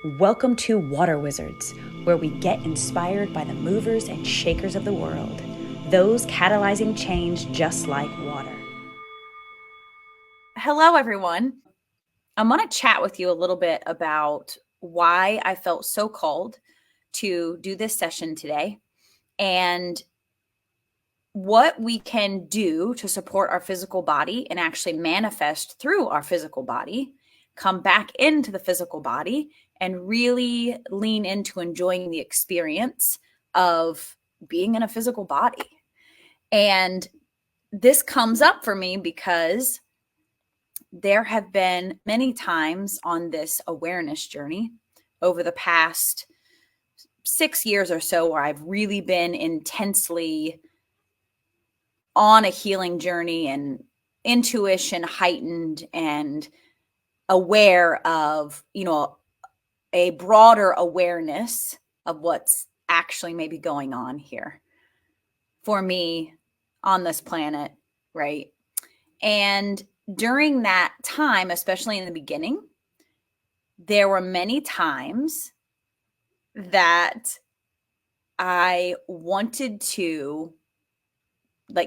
Welcome to Water Wizards, where we get inspired by the movers and shakers of the world, those catalyzing change just like water. Hello, everyone. I'm going to chat with you a little bit about why I felt so called to do this session today and what we can do to support our physical body and actually manifest through our physical body, come back into the physical body, and really lean into enjoying the experience of being in a physical body. And this comes up for me because there have been many times on this awareness journey over the past 6 years or so where I've really been intensely on a healing journey and intuition heightened and aware of, a broader awareness of what's actually maybe going on here for me on this planet, right? And during that time, especially in the beginning, there were many times that I wanted to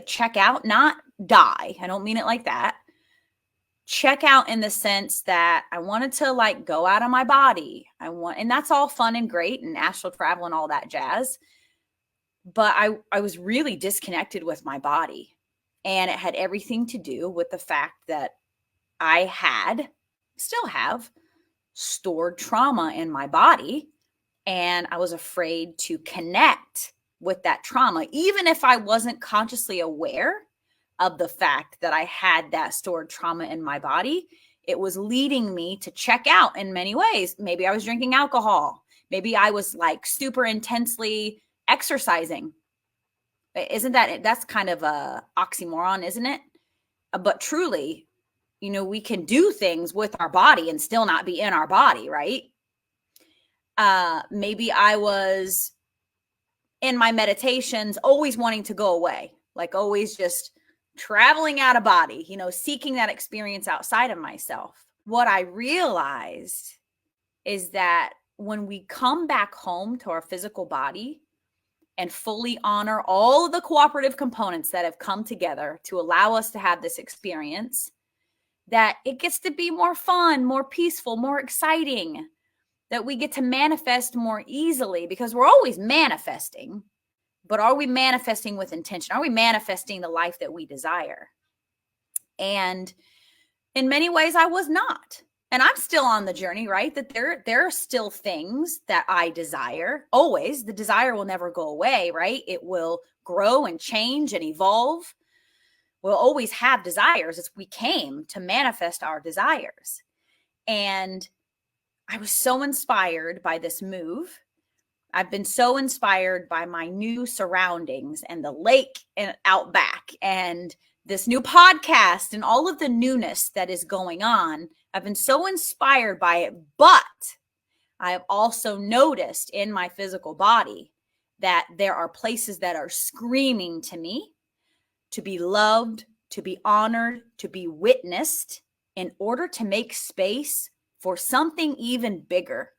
check out, not die. I don't mean it like that. Check out in the sense that I wanted to go out of my body. And that's all fun and great and astral travel and all that jazz. But I was really disconnected with my body. And it had everything to do with the fact that I still have stored trauma in my body. And I was afraid to connect with that trauma, even if I wasn't consciously aware of the fact that I had that stored trauma in my body. It was leading me to check out in many ways. Maybe I was drinking alcohol. Maybe I was super intensely exercising. That's kind of a oxymoron, isn't it? But truly, we can do things with our body and still not be in our body, right? Maybe I was in my meditations always wanting to go away, always just traveling out of body, seeking that experience outside of myself. What I realized is that when we come back home to our physical body and fully honor all of the cooperative components that have come together to allow us to have this experience, that it gets to be more fun, more peaceful, more exciting, that we get to manifest more easily because we're always manifesting. But are we manifesting with intention? Are we manifesting the life that we desire? And in many ways, I was not. And I'm still on the journey, right? That there are still things that I desire. Always. The desire will never go away, right? It will grow and change and evolve. We'll always have desires as we came to manifest our desires. And I was so inspired by this move. I've been so inspired by my new surroundings and the lake and out back and this new podcast and all of the newness that is going on. I've been so inspired by it, but I have also noticed in my physical body that there are places that are screaming to me to be loved, to be honored, to be witnessed in order to make space for something even bigger.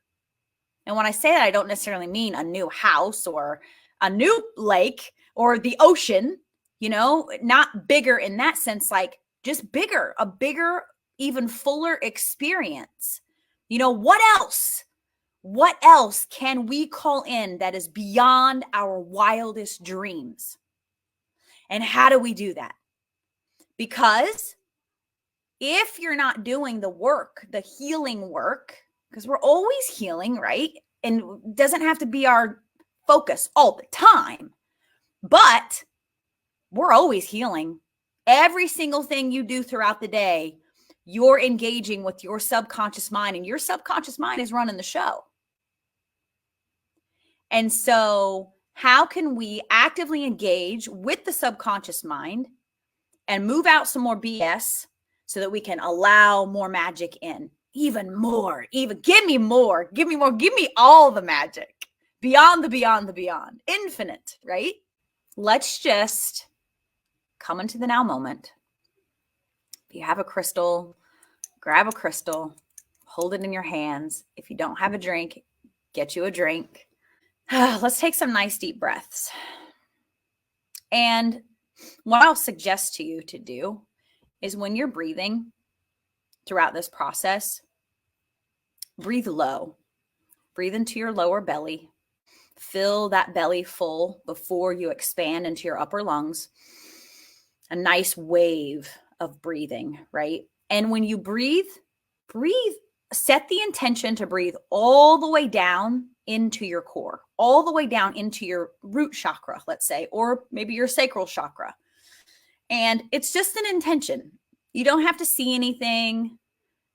And when I say that, I don't necessarily mean a new house or a new lake or the ocean, not bigger in that sense, just bigger, a bigger, even fuller experience. What else? What else can we call in that is beyond our wildest dreams? And how do we do that? Because if you're not doing the work, the healing work, because we're always healing, right? And it doesn't have to be our focus all the time, but we're always healing. Every single thing you do throughout the day, you're engaging with your subconscious mind, and your subconscious mind is running the show. And so how can we actively engage with the subconscious mind and move out some more BS so that we can allow more magic in? Even more, give me more, give me all the magic, beyond the beyond, infinite, right? Let's just come into the now moment. If you have a crystal, grab a crystal, hold it in your hands. If you don't have a drink, get you a drink. Let's take some nice deep breaths. And what I'll suggest to you to do is when you're breathing throughout this process, breathe low. Breathe into your lower belly. Fill that belly full before you expand into your upper lungs. A nice wave of breathing, right? And when you breathe, set the intention to breathe all the way down into your core, all the way down into your root chakra, let's say, or maybe your sacral chakra. And it's just an intention. You don't have to see anything.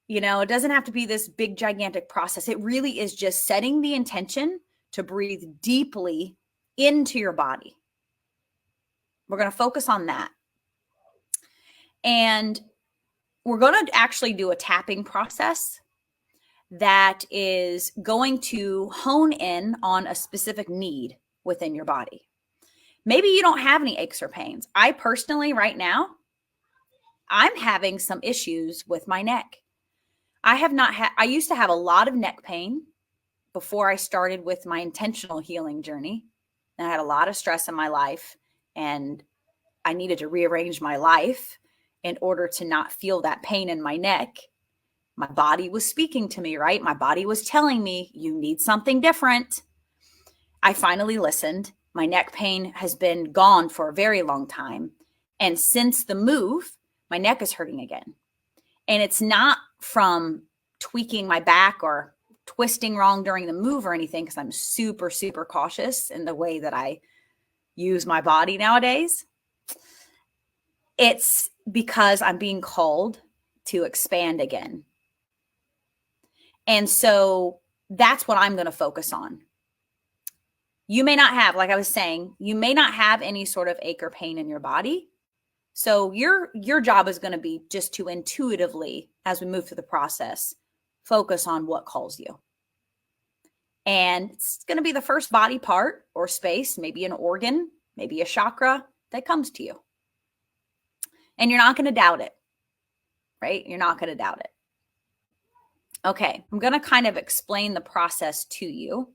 You know, it doesn't have to be this big, gigantic process. It really is just setting the intention to breathe deeply into your body. We're going to focus on that. And we're going to actually do a tapping process that is going to hone in on a specific need within your body. Maybe you don't have any aches or pains. I personally, right now, I'm having some issues with my neck. I used to have a lot of neck pain before I started with my intentional healing journey. And I had a lot of stress in my life, and I needed to rearrange my life in order to not feel that pain in my neck. My body was speaking to me, right? My body was telling me, you need something different. I finally listened. My neck pain has been gone for a very long time. And since the move, my neck is hurting again. And it's not from tweaking my back or twisting wrong during the move or anything, because I'm super, super cautious in the way that I use my body nowadays. It's because I'm being called to expand again. And so that's what I'm going to focus on. You may not have, like I was saying, you may not have any sort of ache or pain in your body. So your job is going to be just to intuitively, as we move through the process, focus on what calls you. And it's going to be the first body part or space, maybe an organ, maybe a chakra that comes to you. And you're not going to doubt it, right? You're not going to doubt it. Okay, I'm going to kind of explain the process to you.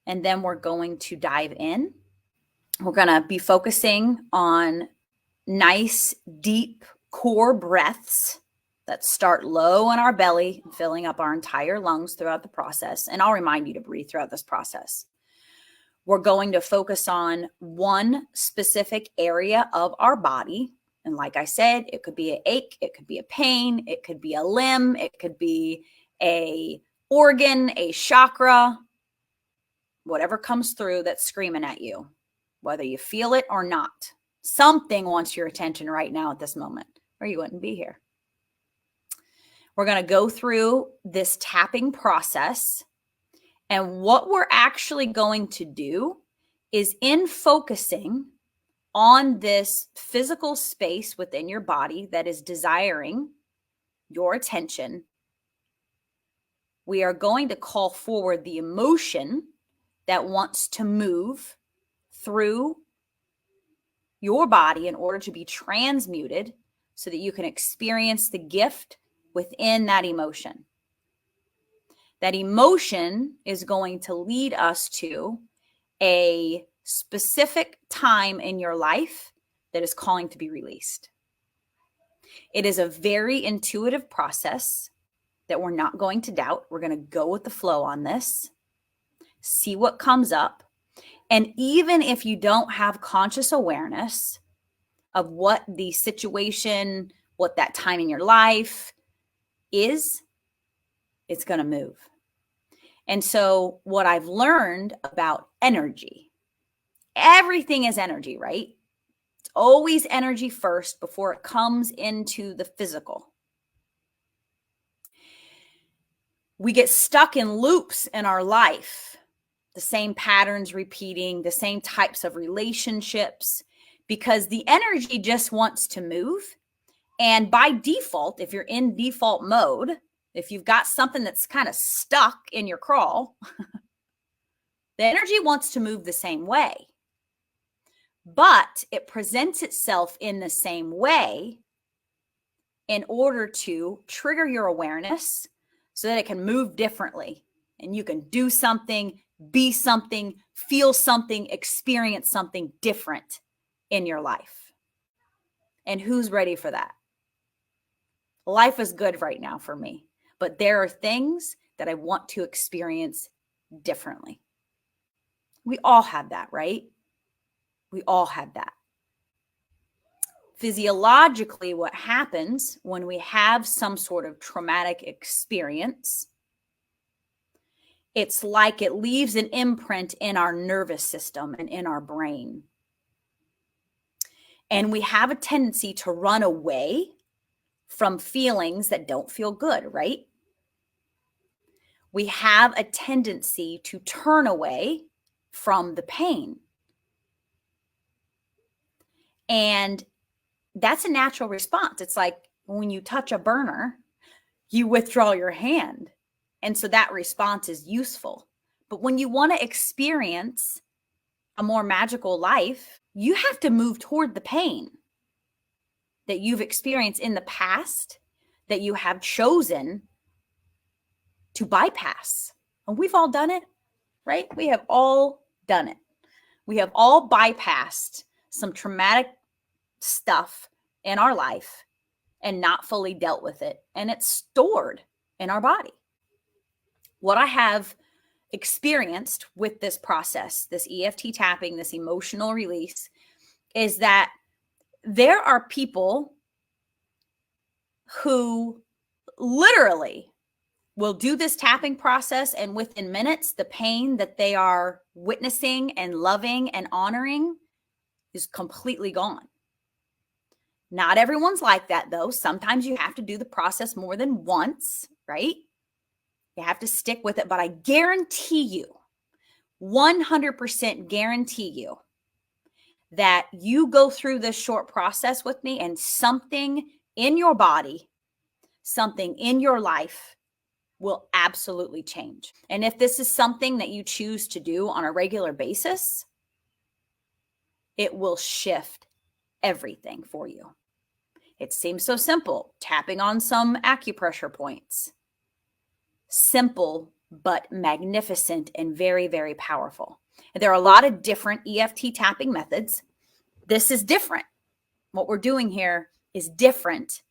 And then we're going to dive in. We're going to be focusing on nice, deep core breaths that start low in our belly, filling up our entire lungs throughout the process. And I'll remind you to breathe throughout this process. We're going to focus on one specific area of our body. And like I said, it could be an ache, it could be a pain, it could be a limb, it could be a organ, a chakra, whatever comes through that's screaming at you, whether you feel it or not. Something wants your attention right now at this moment, or you wouldn't be here. We're going to go through this tapping process. And what we're actually going to do is, in focusing on this physical space within your body that is desiring your attention, we are going to call forward the emotion that wants to move through your body in order to be transmuted so that you can experience the gift within that emotion. That emotion is going to lead us to a specific time in your life that is calling to be released. It is a very intuitive process that we're not going to doubt. We're going to go with the flow on this, see what comes up. And even if you don't have conscious awareness of what the situation, what that time in your life is, it's going to move. And so what I've learned about energy, everything is energy, right? It's always energy first before it comes into the physical. We get stuck in loops in our life, the same patterns repeating, the same types of relationships, because the energy just wants to move. And by default, if you're in default mode, if you've got something that's kind of stuck in your crawl, the energy wants to move the same way. But it presents itself in the same way in order to trigger your awareness so that it can move differently and you can do something, be something, feel something, experience something different in your life. And who's ready for that? Life is good right now for me, but there are things that I want to experience differently. We all have that, right? We all have that. Physiologically, what happens when we have some sort of traumatic experience, it's like it leaves an imprint in our nervous system and in our brain. And we have a tendency to run away from feelings that don't feel good, right? We have a tendency to turn away from the pain. And that's a natural response. It's like when you touch a burner, you withdraw your hand. And so that response is useful. But when you want to experience a more magical life, you have to move toward the pain that you've experienced in the past that you have chosen to bypass. And we've all done it, right? We have all done it. We have all bypassed some traumatic stuff in our life and not fully dealt with it. And it's stored in our body. What I have experienced with this process, this EFT tapping, this emotional release, is that there are people who literally will do this tapping process, and within minutes, the pain that they are witnessing and loving and honoring is completely gone. Not everyone's like that, though. Sometimes you have to do the process more than once, right? You have to stick with it. But I guarantee you, 100% guarantee you, that you go through this short process with me and something in your body, something in your life will absolutely change. And if this is something that you choose to do on a regular basis, it will shift everything for you. It seems so simple, tapping on some acupressure points. Simple, but magnificent and very, very powerful. And there are a lot of different EFT tapping methods. This is different. What we're doing here is different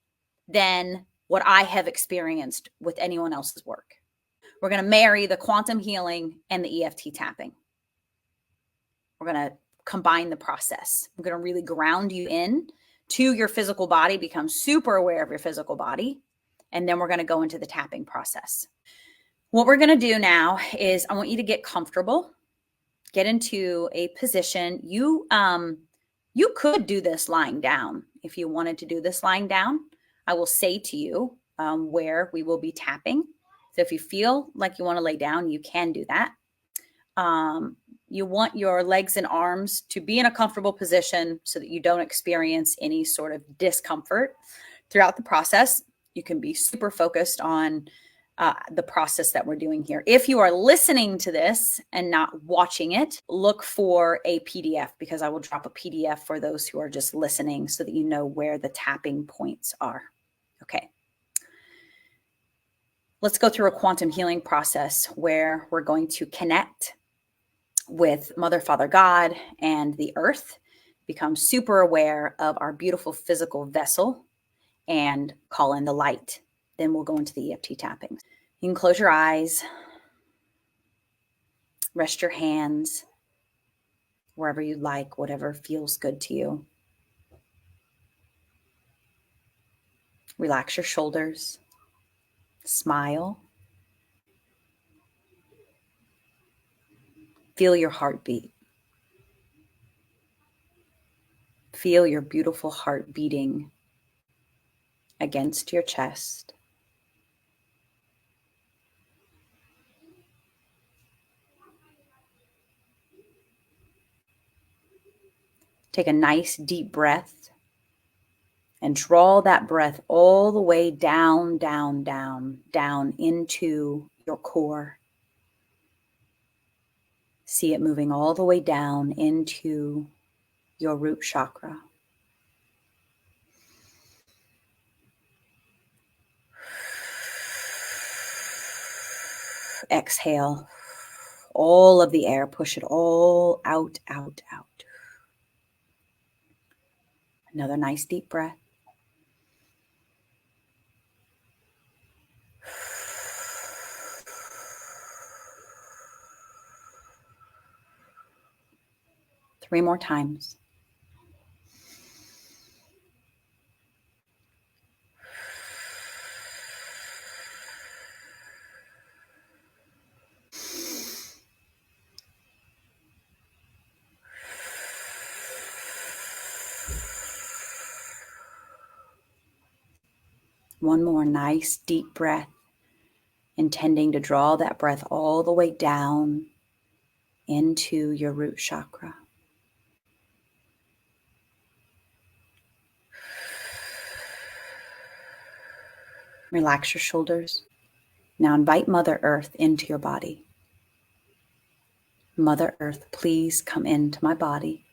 than what I have experienced with anyone else's work. We're going to marry the quantum healing and the EFT tapping. We're going to combine the process. I'm going to really ground you in to your physical body, become super aware of your physical body, and then we're going to go into the tapping process. What we're going to do now is I want you to get comfortable, get into a position. You could do this lying down. If you wanted to do this lying down, I will say to you where we will be tapping. So if you feel like you want to lay down, you can do that. You want your legs and arms to be in a comfortable position so that you don't experience any sort of discomfort throughout the process. You can be super focused on the process that we're doing here. If you are listening to this and not watching it, look for a PDF, because I will drop a PDF for those who are just listening so that you know where the tapping points are. Okay. Let's go through a quantum healing process where we're going to connect with Mother, Father, God, and the earth, become super aware of our beautiful physical vessel, and call in the light. Then we'll go into the EFT tapping. You can close your eyes, rest your hands wherever you like, whatever feels good to you. Relax your shoulders, smile. Feel your heartbeat. Feel your beautiful heart beating against your chest. Take a nice deep breath and draw that breath all the way down, down, down, down into your core. See it moving all the way down into your root chakra. Exhale all of the air, push it all out, out, out. Another nice deep breath. Three more times. One more nice deep breath, intending to draw that breath all the way down into your root chakra. Relax your shoulders. Now invite Mother Earth into your body. Mother Earth, please come into my body.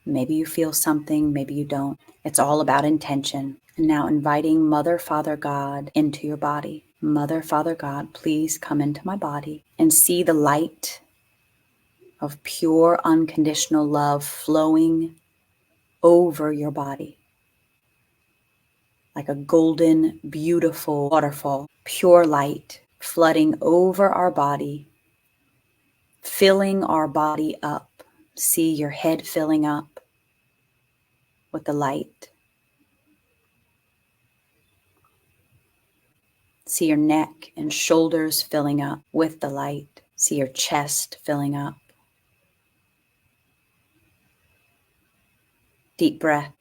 Maybe you feel something, maybe you don't. It's all about intention. And now inviting Mother, Father, God into your body. Mother, Father, God, please come into my body and see the light of pure, unconditional love flowing over your body. Like a golden, beautiful waterfall, pure light flooding over our body, filling our body up. See your head filling up with the light. See your neck and shoulders filling up with the light. See your chest filling up. Deep breath.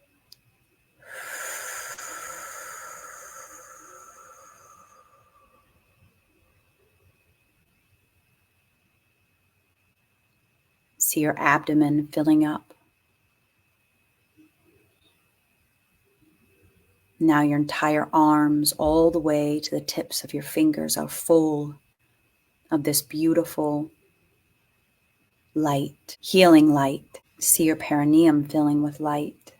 See your abdomen filling up. Now your entire arms, all the way to the tips of your fingers, are full of this beautiful light, healing light. See your perineum filling with light.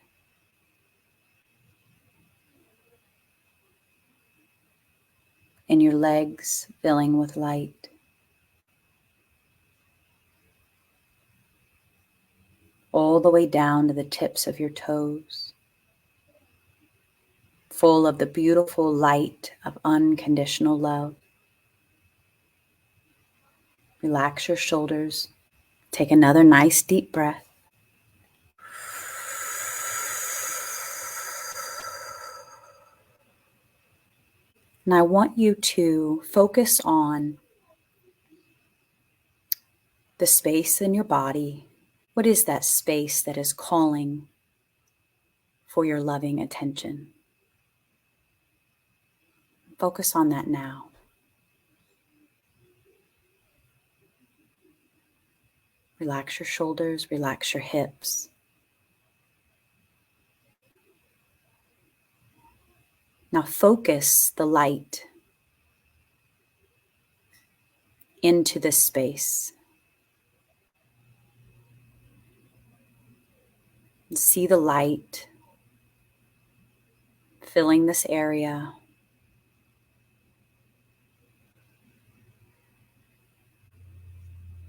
And your legs filling with light. All the way down to the tips of your toes. Full of the beautiful light of unconditional love. Relax your shoulders. Take another nice deep breath. And I want you to focus on the space in your body. What is that space that is calling for your loving attention? Focus on that now. Relax your shoulders, relax your hips. Now focus the light into this space. See the light filling this area.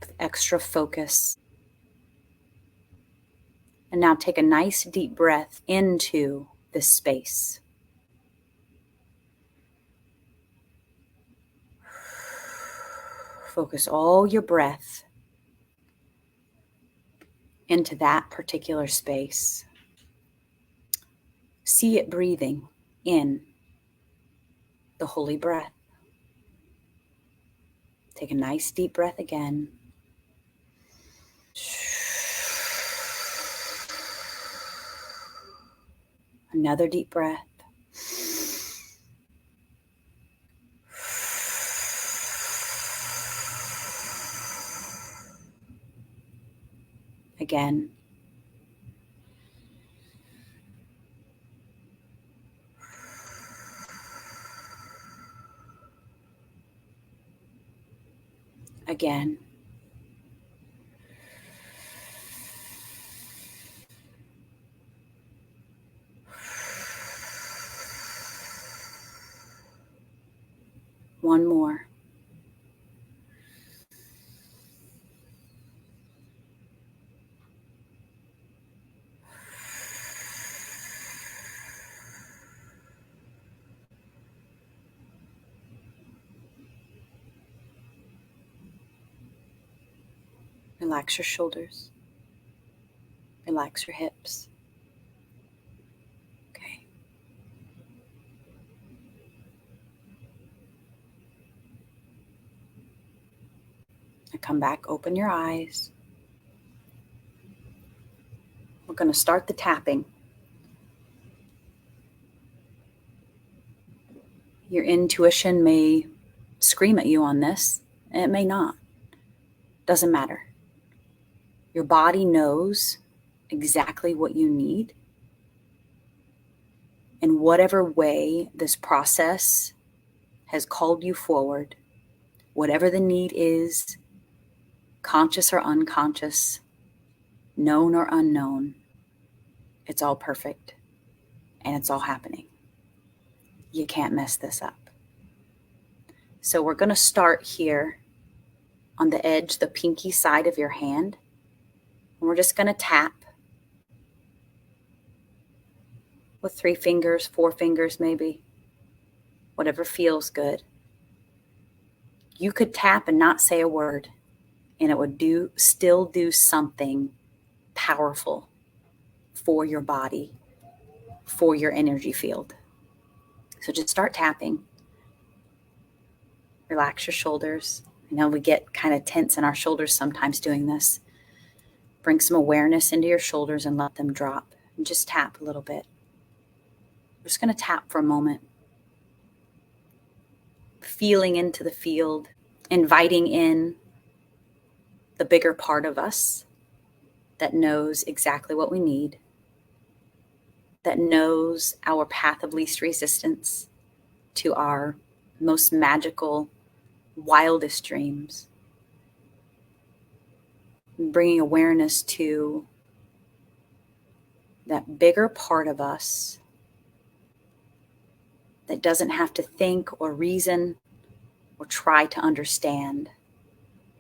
With extra focus. And now take a nice deep breath into this space. Focus all your breath into that particular space. See it breathing in the holy breath. Take a nice deep breath again. Another deep breath. Again. Again. One more. Relax your shoulders. Relax your hips. Okay. Now come back, open your eyes. We're going to start the tapping. Your intuition may scream at you on this, and it may not. Doesn't matter. Your body knows exactly what you need. In whatever way this process has called you forward, whatever the need is, conscious or unconscious, known or unknown, it's all perfect and it's all happening. You can't mess this up. So we're going to start here on the edge, the pinky side of your hand. And we're just going to tap with 3 fingers, 4 fingers maybe, whatever feels good. You could tap and not say a word, and it would still do something powerful for your body, for your energy field. So just start tapping. Relax your shoulders. I know we get kind of tense in our shoulders sometimes doing this. Bring some awareness into your shoulders and let them drop. And just tap a little bit. We're just going to tap for a moment. Feeling into the field, inviting in the bigger part of us that knows exactly what we need, that knows our path of least resistance to our most magical, wildest dreams. Bringing awareness to that bigger part of us that doesn't have to think or reason or try to understand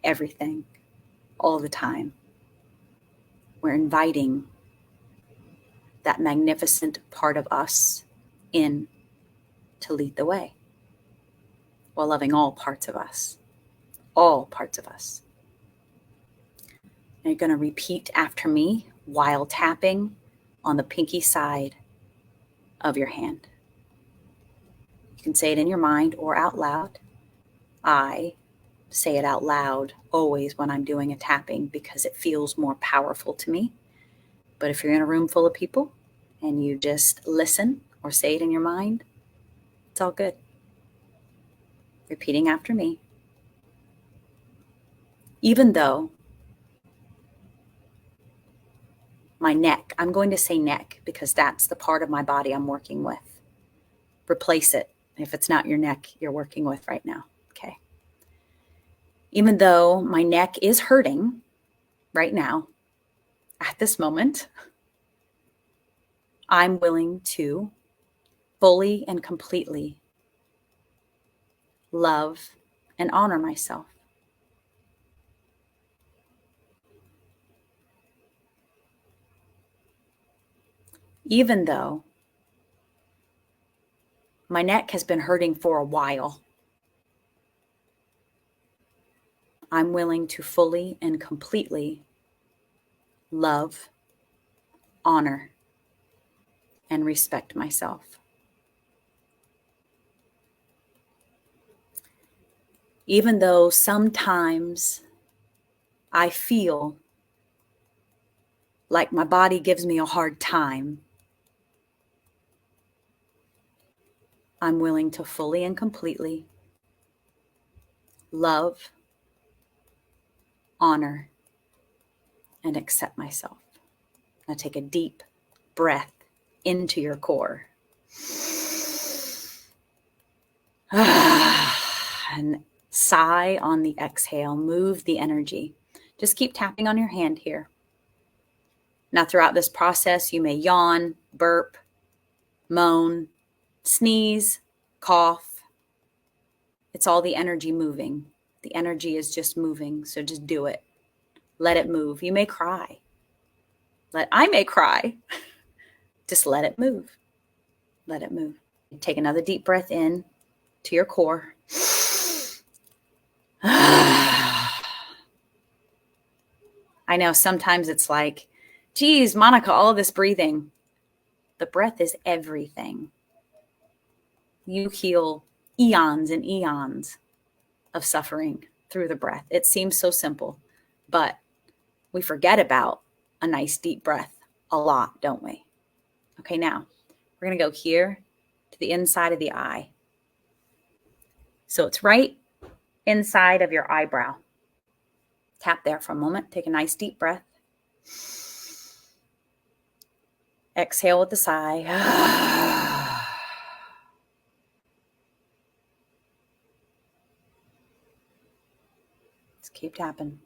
everything all the time. We're inviting that magnificent part of us in to lead the way while loving all parts of us. All parts of us. And you're going to repeat after me while tapping on the pinky side of your hand. You can say it in your mind or out loud. I say it out loud always when I'm doing a tapping because it feels more powerful to me. But if you're in a room full of people and you just listen or say it in your mind, it's all good. Repeating after me. Even though my neck, I'm going to say neck because that's the part of my body I'm working with. Replace it if it's not your neck you're working with right now. Okay. Even though my neck is hurting right now, at this moment, I'm willing to fully and completely love and honor myself. Even though my neck has been hurting for a while, I'm willing to fully and completely love, honor, and respect myself. Even though sometimes I feel like my body gives me a hard time, I'm willing to fully and completely love, honor, and accept myself. Now take a deep breath into your core. And sigh on the exhale. Move the energy. Just keep tapping on your hand here. Now throughout this process, you may yawn, burp, moan, sneeze, cough, It's all the energy moving. The energy is just moving. So just do it. Let it move. You may cry. I may cry. Just let it move. Let it move. Take another deep breath in to your core. I know sometimes it's like, geez, Monica, all this breathing. The breath is everything. You heal eons and eons of suffering through the breath. It seems so simple, but we forget about a nice deep breath a lot, don't we? Okay, now we're going to go here to the inside of the eye. So it's right inside of your eyebrow. Tap there for a moment. Take a nice deep breath. Exhale with a sigh. Just keep tapping.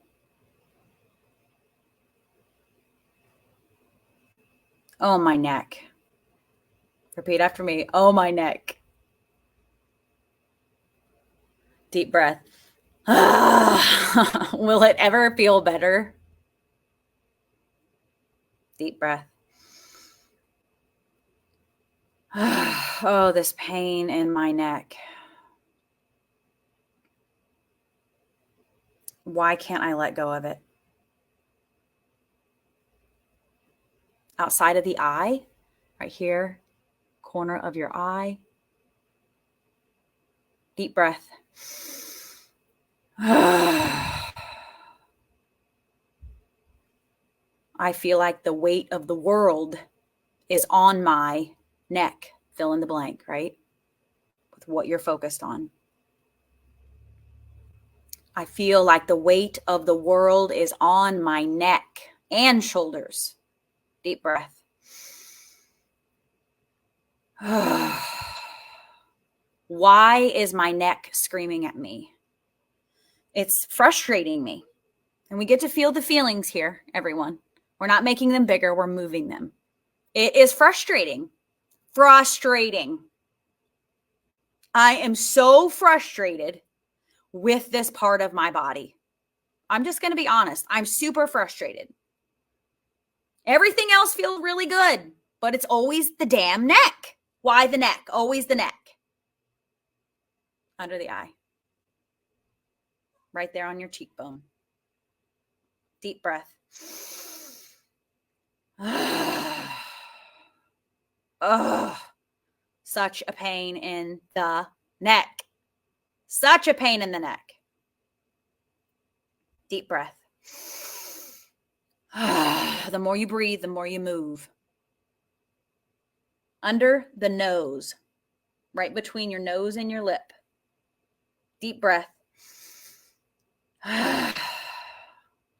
Oh, my neck. Repeat after me. Oh, my neck. Deep breath. Will it ever feel better? Deep breath. Oh, this pain in my neck. Why can't I let go of it? Outside of the eye, right here, corner of your eye. Deep breath. I feel like the weight of the world is on my neck. Fill in the blank, right? With what you're focused on. I feel like the weight of the world is on my neck and shoulders. Deep breath. Why is my neck screaming at me? It's frustrating me. And we get to feel the feelings here, everyone. We're not making them bigger. We're moving them. It is frustrating. Frustrating. I am so frustrated with this part of my body. I'm just going to be honest. I'm super frustrated. Everything else feels really good, but it's always the damn neck. Why the neck? Always the neck. Under the eye. Right there on your cheekbone. Deep breath. Oh, such a pain in the neck. Such a pain in the neck. Deep breath. The more you breathe, the more you move. Under the nose, right between your nose and your lip. Deep breath.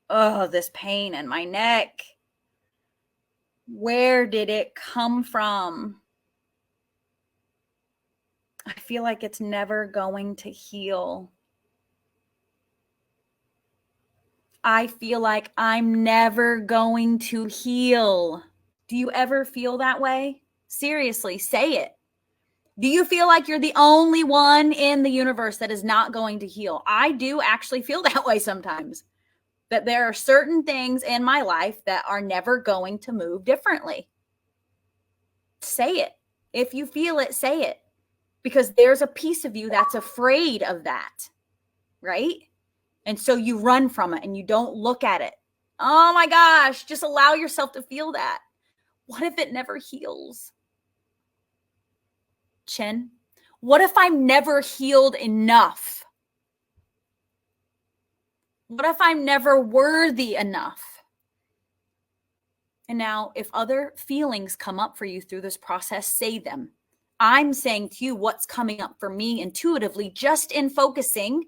Oh, this pain in my neck. Where did it come from? I feel like it's never going to heal. I feel like I'm never going to heal. Do you ever feel that way? Seriously, say it. Do you feel like you're the only one in the universe that is not going to heal? I do actually feel that way sometimes. That there are certain things in my life that are never going to move differently. Say it. If you feel it, say it. Because there's a piece of you that's afraid of that, right? And so you run from it and you don't look at it. Oh my gosh, just allow yourself to feel that. What if it never heals? Chin, what if I'm never healed enough? What if I'm never worthy enough? And now, if other feelings come up for you through this process, say them. I'm saying to you what's coming up for me intuitively, just in focusing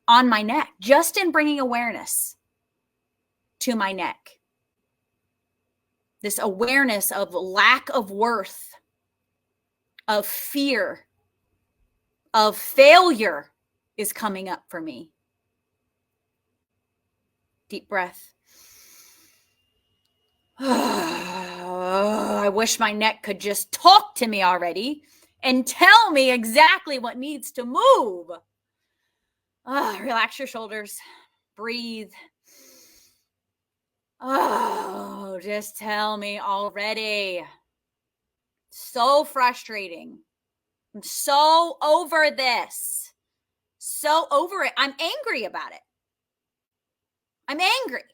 on my neck, just in bringing awareness to my neck. This awareness of lack of worth, of fear, of failure is coming up for me. Deep breath. I wish my neck could just talk to me already and tell me exactly what needs to move. Relax your shoulders. Breathe. Oh, just tell me already. So frustrating. I'm so over this. So over it. I'm angry about it. I'm angry.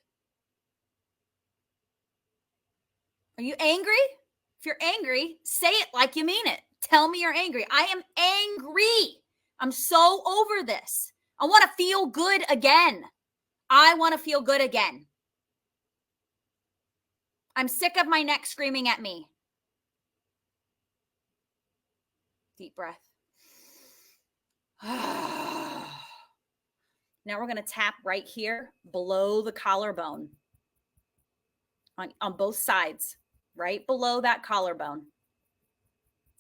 Are you angry? If you're angry, say it like you mean it. Tell me you're angry. I am angry. I'm so over this. I want to feel good again. I want to feel good again. I'm sick of my neck screaming at me. Deep breath. Now we're going to tap right here below the collarbone on both sides, right below that collarbone.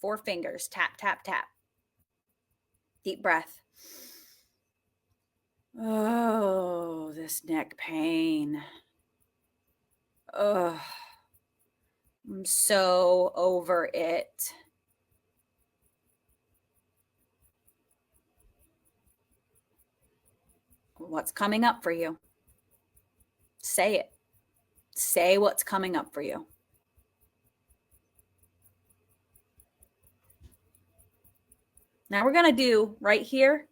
4 fingers, tap, tap, tap. Deep breath. Oh, this neck pain. Oh, I'm so over it. What's coming up for you? Say it. Say what's coming up for you. Now we're going to do right here,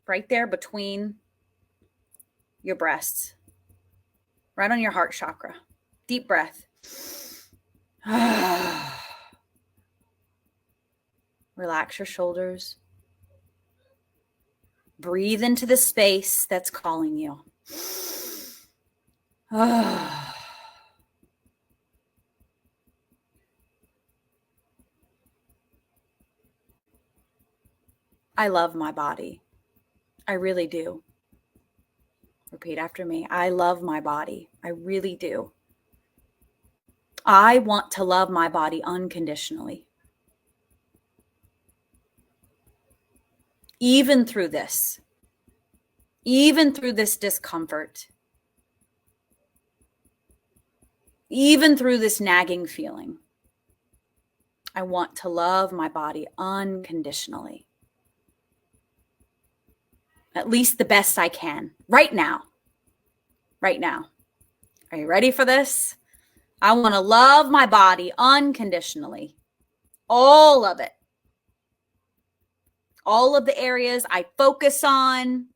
right there between your breasts, right on your heart chakra. Deep breath. Relax your shoulders. Breathe into the space that's calling you. I love my body. I really do. Repeat after me. I love my body. I really do. I want to love my body unconditionally. Even through this discomfort, even through this nagging feeling, I want to love my body unconditionally. At least the best I can right now. Right now. Are you ready for this? I want to love my body unconditionally. All of it. All of the areas I focus on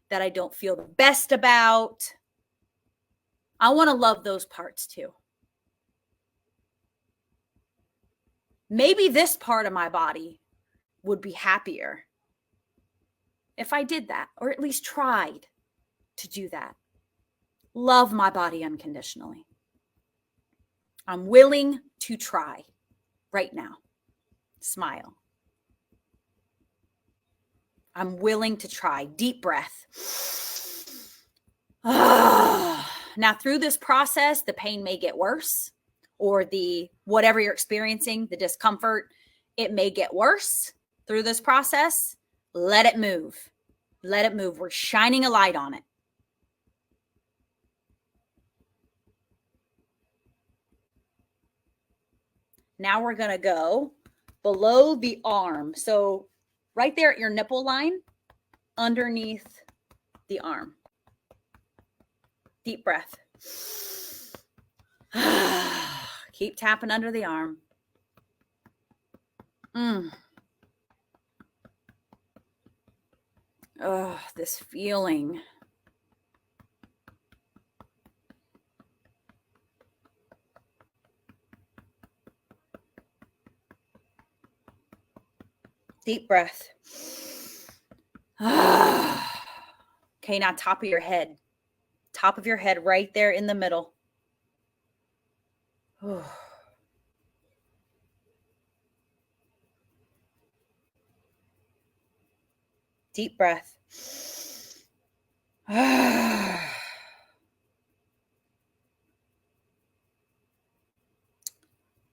that I don't feel the best about. I want to love those parts too. Maybe this part of my body would be happier if I did that, or at least tried to do that. Love my body unconditionally. I'm willing to try right now. Smile. I'm willing to try. Deep breath. Now, through this process, the pain may get worse, or the whatever you're experiencing, the discomfort, it may get worse through this process. Let it move. Let it move. We're shining a light on it. Now we're going to go below the arm. So right there at your nipple line, underneath the arm. Deep breath. Keep tapping under the arm. Oh, this feeling. Deep breath. Okay, now top of your head. Top of your head right there in the middle. Deep breath.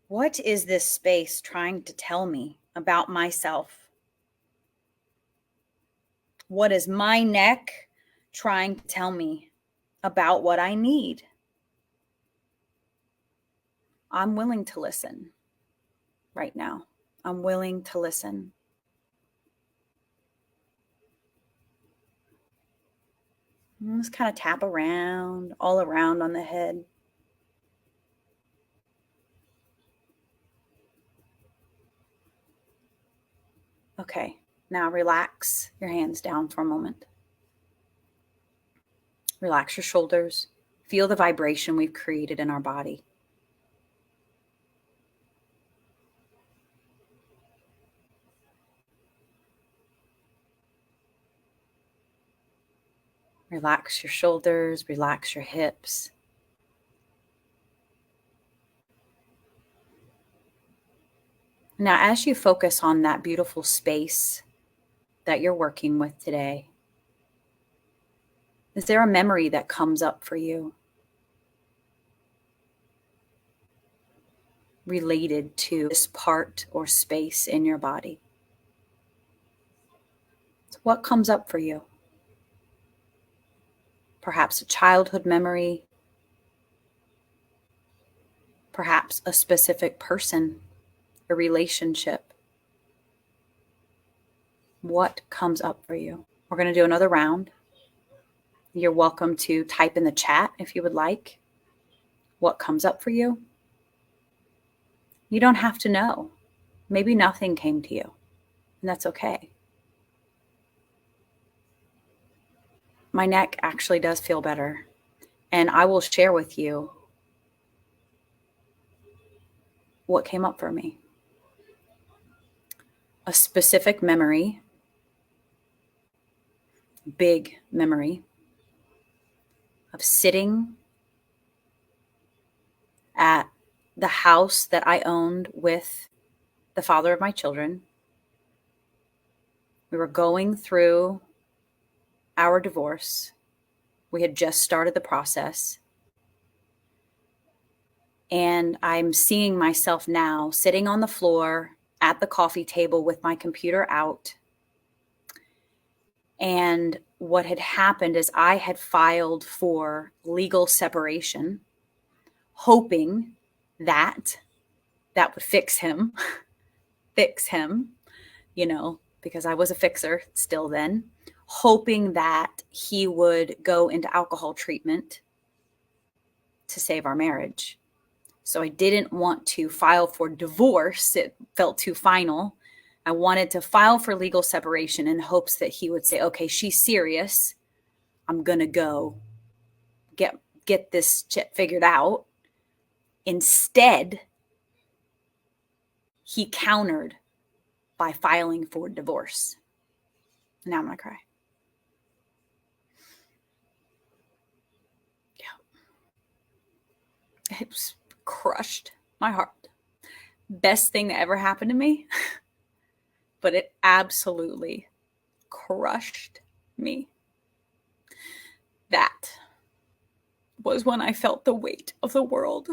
What is this space trying to tell me about myself? What is my neck trying to tell me about what I need? I'm willing to listen right now. I'm willing to listen. And just kind of tap around, all around on the head. Okay, now relax your hands down for a moment. Relax your shoulders. Feel the vibration we've created in our body. Relax your shoulders, relax your hips. Now, as you focus on that beautiful space that you're working with today, is there a memory that comes up for you related to this part or space in your body? So what comes up for you? Perhaps a childhood memory, perhaps a specific person, a relationship. What comes up for you? We're going to do another round. You're welcome to type in the chat if you would like what comes up for you. You don't have to know. Maybe nothing came to you, and that's okay. My neck actually does feel better, and I will share with you what came up for me. A specific memory, big memory, of sitting at the house that I owned with the father of my children. We were going through our divorce. We had just started the process. And I'm seeing myself now sitting on the floor at the coffee table with my computer out. And what had happened is I had filed for legal separation, hoping that that would fix him, because I was a fixer still then, hoping that he would go into alcohol treatment to save our marriage. So I didn't want to file for divorce. It felt too final. I wanted to file for legal separation in hopes that he would say, okay, she's serious. I'm going to go get this shit figured out. Instead, he countered by filing for divorce. Now I'm going to cry. Yeah. It was crushed my heart. Best thing that ever happened to me, but it absolutely crushed me. That was when I felt the weight of the world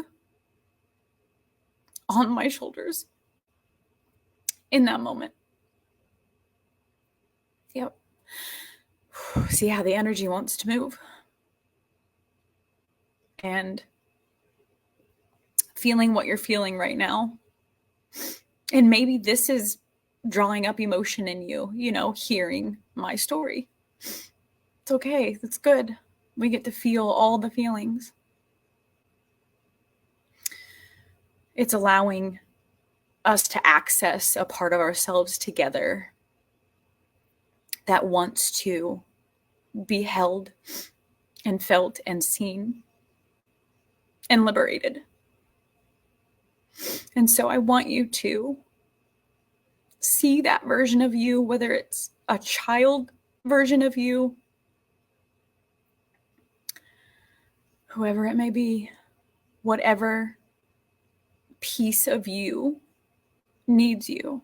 on my shoulders in that moment. Yep. See how the energy wants to move. And feeling what you're feeling right now. And maybe this is drawing up emotion in you, hearing my story. It's okay. That's good. We get to feel all the feelings. It's allowing us to access a part of ourselves together that wants to be held and felt and seen and liberated. And so I want you to see that version of you, whether it's a child version of you, whoever it may be, whatever piece of you needs you.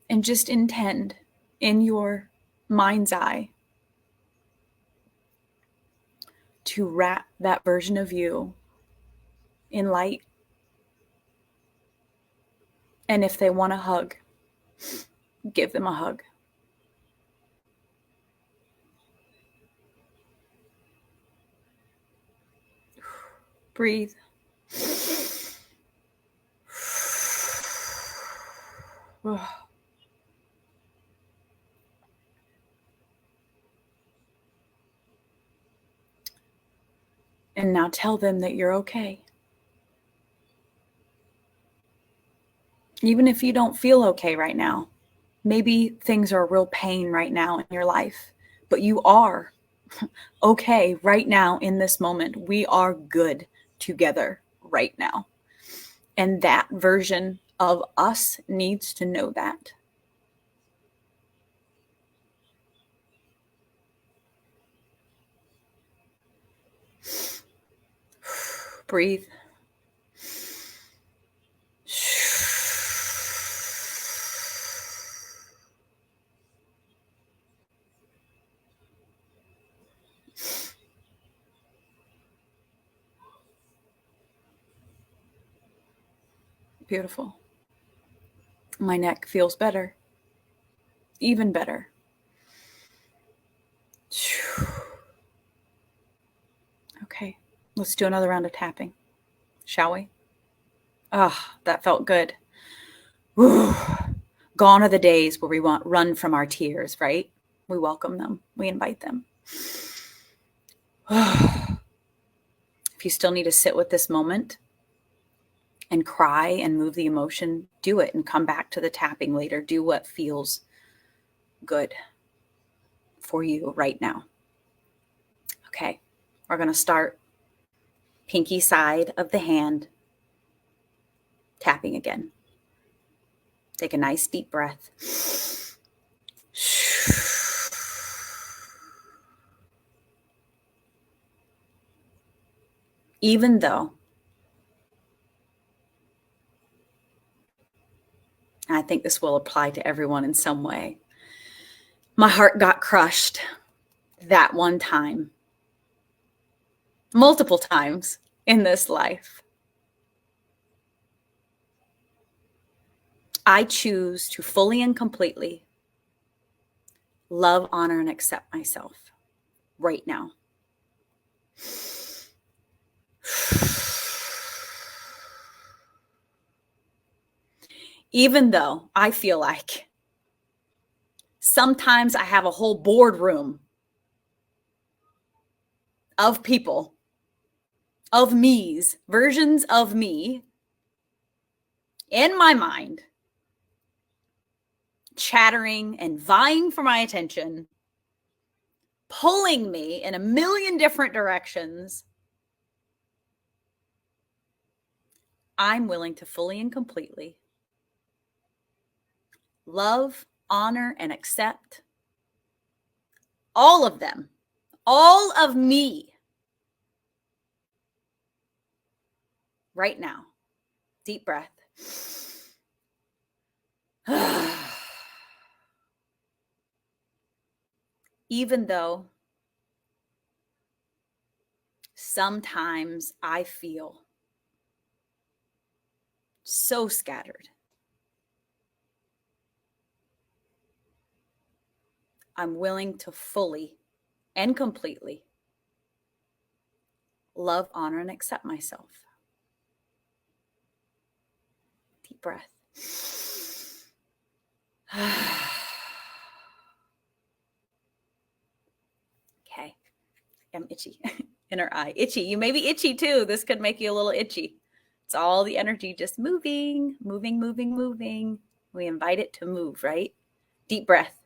And just intend in your mind's eye to wrap that version of you in light. And if they want a hug, give them a hug. Breathe. And now tell them that you're okay. Even if you don't feel okay right now, maybe things are a real pain right now in your life, but you are okay right now in this moment. We are good together right now. And that version of us needs to know that. Breathe. Beautiful. My neck feels better. Even better. Okay, let's do another round of tapping, shall we? Ah, that felt good. Whew. Gone are the days where we want run from our tears, right? We welcome them. We invite them. If you still need to sit with this moment and cry and move the emotion, do it and come back to the tapping later. Do what feels good for you right now. Okay, we're going to start pinky side of the hand, tapping again. Take a nice deep breath. Even though, I think this will apply to everyone in some way, my heart got crushed that one time, multiple times in this life. I choose to fully and completely love, honor, and accept myself right now. Even though I feel like sometimes I have a whole boardroom of people, of me's, versions of me in my mind, chattering and vying for my attention, pulling me in a million different directions. I'm willing to fully and completely love, honor, and accept all of them, all of me right now. Deep breath. Even though sometimes I feel so scattered, I'm willing to fully and completely love, honor, and accept myself. Deep breath. Okay. I'm itchy. Inner eye. Itchy. You may be itchy too. This could make you a little itchy. It's all the energy just moving, moving, moving, moving. We invite it to move, right? Deep breath.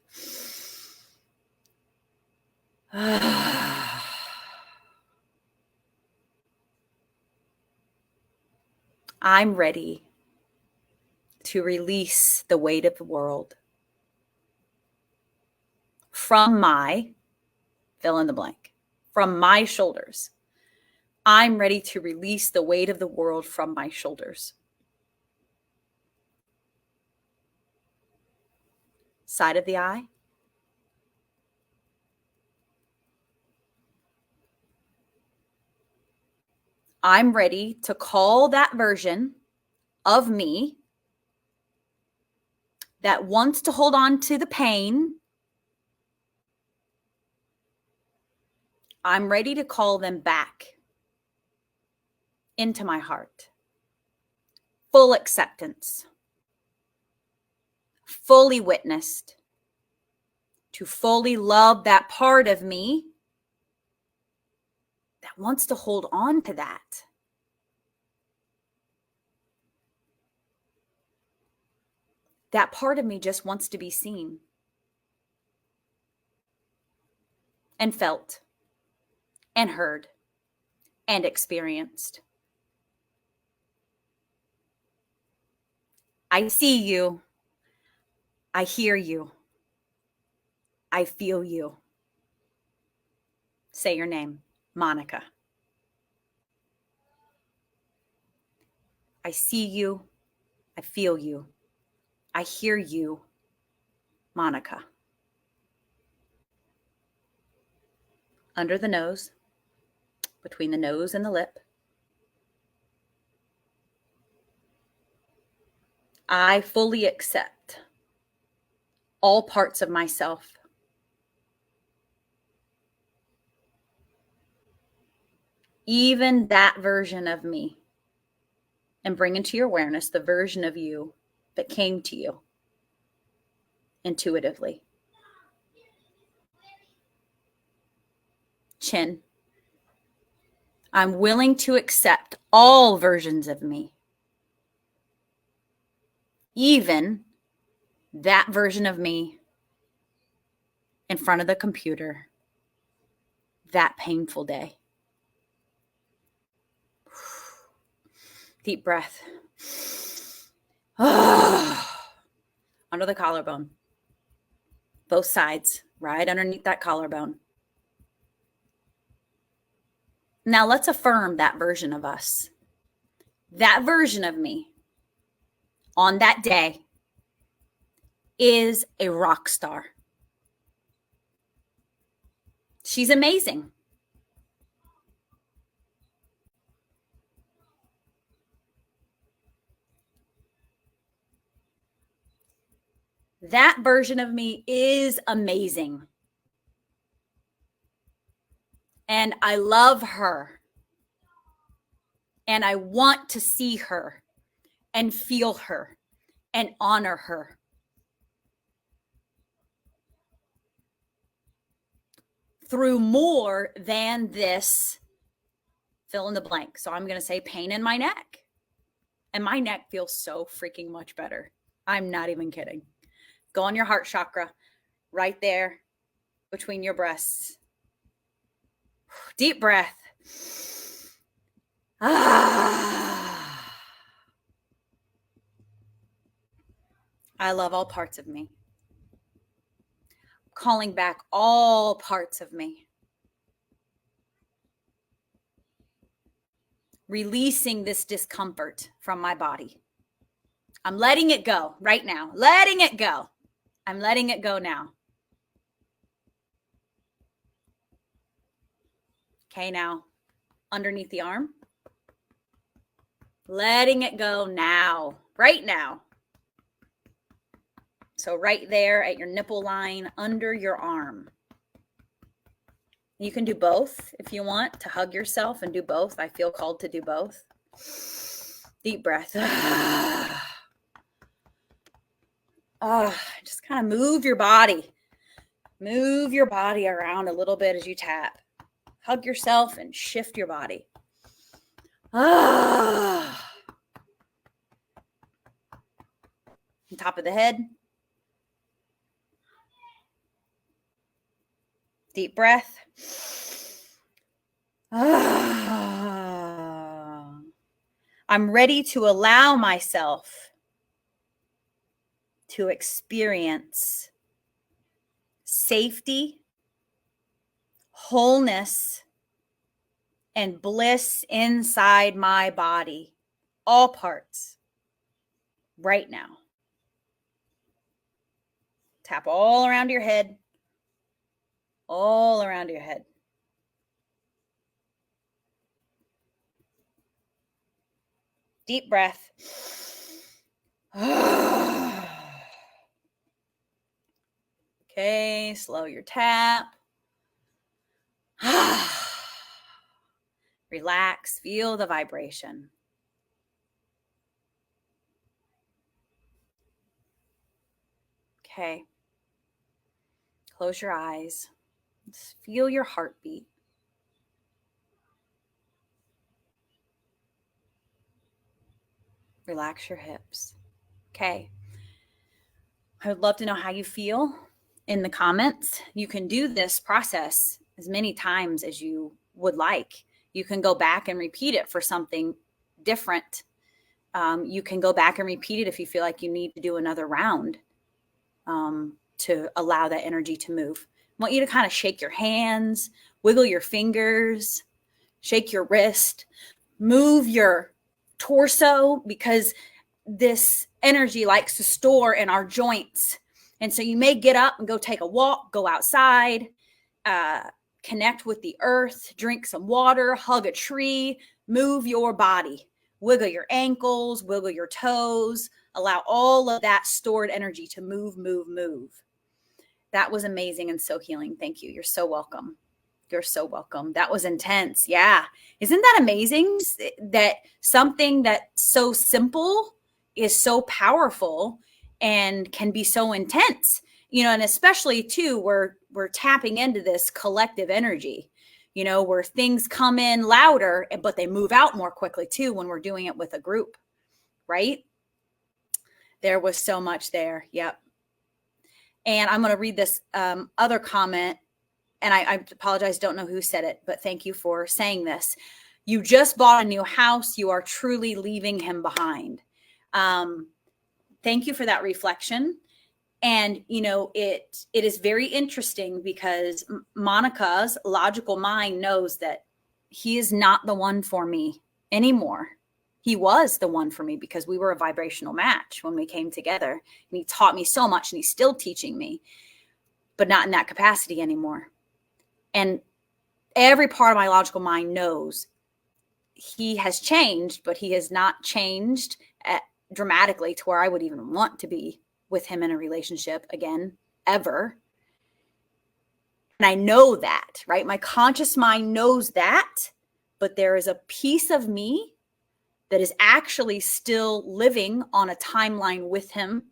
I'm ready to release the weight of the world from my, fill in the blank, from my shoulders. I'm ready to release the weight of the world from my shoulders. Side of the eye. I'm ready to call that version of me that wants to hold on to the pain. I'm ready to call them back into my heart. Full acceptance, fully witnessed, to fully love that part of me that that wants to hold on to that. That part of me just wants to be seen and felt and heard and experienced. I see you. I hear you. I feel you. Say your name, Monica. I see you. I feel you. I hear you, Monica. Under the nose, between the nose and the lip. I fully accept all parts of myself. Even that version of me. And bring into your awareness the version of you that came to you intuitively. Chin. I'm willing to accept all versions of me. Even that version of me in front of the computer that painful day. Deep breath. Under the collarbone. Both sides, right underneath that collarbone. Now let's affirm that version of us. That version of me on that day is a rock star. She's amazing. That version of me is amazing. And I love her. And I want to see her and feel her and honor her. Through more than this fill in the blank. So I'm going to say pain in my neck. And my neck feels so freaking much better. I'm not even kidding. Go on your heart chakra, right there between your breasts. Deep breath. I love all parts of me. Calling back all parts of me. Releasing this discomfort from my body. I'm letting it go right now. Letting it go. I'm letting it go now. Okay, now underneath the arm. Letting it go now. Right now. So right there at your nipple line under your arm. You can do both if you want to hug yourself and do both. I feel called to do both. Deep breath. Just kind of move your body. Move your body around a little bit as you tap. Hug yourself and shift your body. On top of the head. Deep breath. I'm ready to allow myself to experience safety, wholeness, and bliss inside my body, all parts, right now. Tap all around your head, all around your head. Deep breath. Okay, slow your tap. Relax, feel the vibration. Okay. Close your eyes. Just feel your heartbeat. Relax your hips. Okay. I would love to know how you feel in the comments. You can do this process as many times as you would like. You can go back and repeat it for something different. You can go back and repeat it if you feel like you need to do another round to allow that energy to move. I want you to kind of shake your hands, wiggle your fingers, shake your wrist, move your torso, because this energy likes to store in our joints. And so you may get up and go take a walk, go outside, connect with the earth, drink some water, hug a tree, move your body, wiggle your ankles, wiggle your toes, allow all of that stored energy to move, move, move. That was amazing and so healing. Thank you. You're so welcome. You're so welcome. That was intense. Yeah. Isn't that amazing that something that's so simple is so powerful and can be so intense, and especially too, we're tapping into this collective energy, where things come in louder, but they move out more quickly too when we're doing it with a group, right? There was so much there. Yep. And I'm going to read this other comment. And I apologize, don't know who said it, but thank you for saying this. You just bought a new house. You are truly leaving him behind. Thank you for that reflection. And, it is very interesting because Monica's logical mind knows that he is not the one for me anymore. He was the one for me because we were a vibrational match when we came together. And he taught me so much and he's still teaching me, but not in that capacity anymore. And every part of my logical mind knows he has changed, but he has not changed dramatically to where I would even want to be with him in a relationship again, ever. And I know that, right? My conscious mind knows that, but there is a piece of me that is actually still living on a timeline with him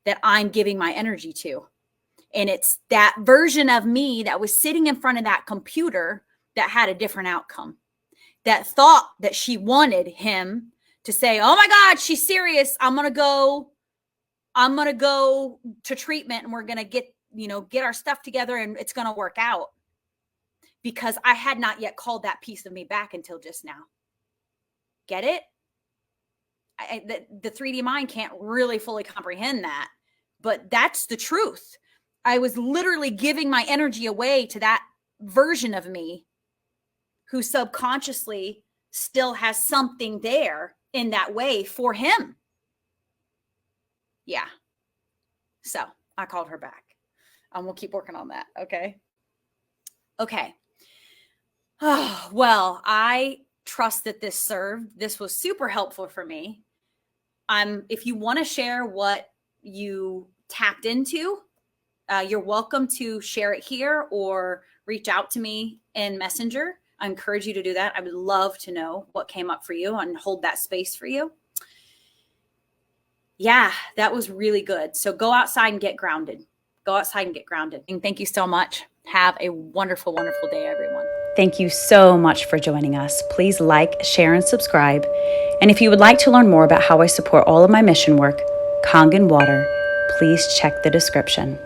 that I'm giving my energy to. And it's that version of me that was sitting in front of that computer that had a different outcome, that thought that she wanted him to say, oh my God, she's serious. I'm going to go to treatment and we're going to get our stuff together and it's going to work out, because I had not yet called that piece of me back until just now. Get it? The 3D mind can't really fully comprehend that, but that's the truth. I was literally giving my energy away to that version of me who subconsciously still has something there in that way for him. Yeah. So I called her back. We'll keep working on that. Okay. Okay. Oh, well, I trust that this served. This was super helpful for me. If you want to share what you tapped into, you're welcome to share it here or reach out to me in Messenger. I encourage you to do that. I would love to know what came up for you and hold that space for you. Yeah, that was really good. So go outside and get grounded. Go outside and get grounded. And thank you so much. Have a wonderful, wonderful day, everyone. Thank you so much for joining us. Please like, share, and subscribe. And if you would like to learn more about how I support all of my mission work, Kangen Water, please check the description.